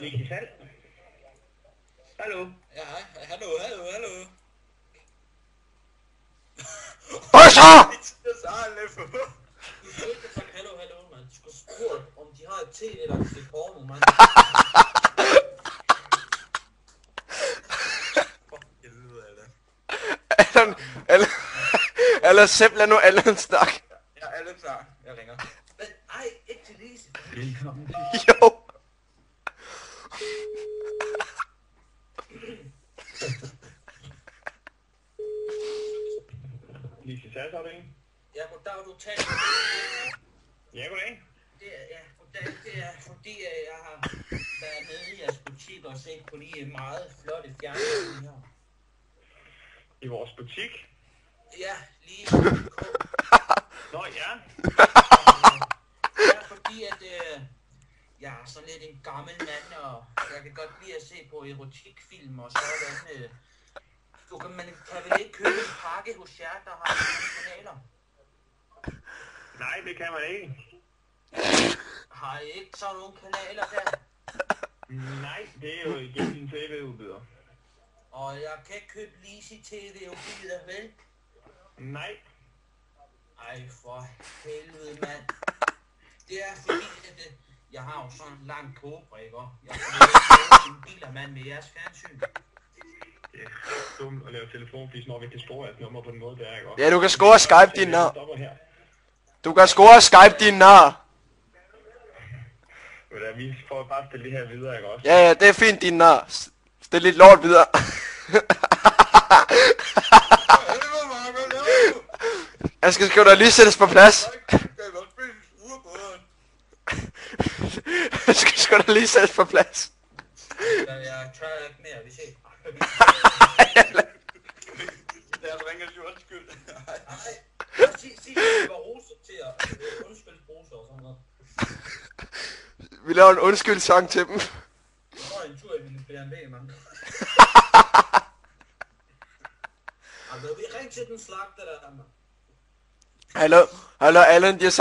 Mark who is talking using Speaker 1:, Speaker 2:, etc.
Speaker 1: Lige salg. Hallo.
Speaker 2: Ja, hallo.
Speaker 3: Bøsser!
Speaker 2: Du skal ikke sagt hallo, mand. Du skulle spurgt, om de har et tv eller et stykke porno, mand.
Speaker 3: Allan, simpelthen nu Allan snak.
Speaker 2: Ja, alle klar. Jeg ringer. Men ej, ikke til Lise.
Speaker 1: Velkommen.
Speaker 3: Jo.
Speaker 1: Lise salgsafdeling.
Speaker 2: Ja, goddag, du taler.
Speaker 1: Ja, goddag.
Speaker 2: Goddag. Det er fordi, jeg har været nede i jeres butik og set på lige meget flotte fjernsyn her.
Speaker 1: I vores butik.
Speaker 2: Ja, lige
Speaker 1: Nå, ja.
Speaker 2: Ja, fordi at jeg er sådan lidt en gammel mand, og jeg kan godt lide at se på erotikfilm og sådan. Man kan vel ikke købe en pakke hos jer, der har nogle kanaler?
Speaker 1: Nej, det kan man ikke.
Speaker 2: Har I ikke sådan nogle kanaler der?
Speaker 1: Nej, det er jo igennem din tv-udbyder.
Speaker 2: Og jeg kan ikke købe Lise TV-udbyder, vel?
Speaker 1: Nej.
Speaker 2: Ej, for helvede, mand. Det er fordi, at jeg har jo sådan en lang kobra, ikke? Jeg har en bilermand med jeres fjernsyn.
Speaker 1: Det er dumt at lave telefonfis, når vi kan score et nummer på den måde, der, ikke?
Speaker 3: Ja, du kan score Skype din nar.
Speaker 1: Stopper her.
Speaker 3: Du kan score Skype din nar.
Speaker 1: Vi får bare stille det her videre, ikke også?
Speaker 3: Ja, det er fint din nar. Stil lidt lort videre. Jeg skal skrive dig lige sættes på plads. Jeg skal sgu da lige sættes på plads.
Speaker 2: Jeg tør ikke mere, vi ses.
Speaker 1: Lad os ringe og undskyld.
Speaker 2: Nej, sig det var Rose til at undskylde Rose og sådan noget.
Speaker 3: Vi laver en undskyld-sang til dem.
Speaker 2: Jeg var en tur i min BMW, mand. Altså, vi ring til den slagter der, mand.
Speaker 3: Hallo, Allan, de har sagt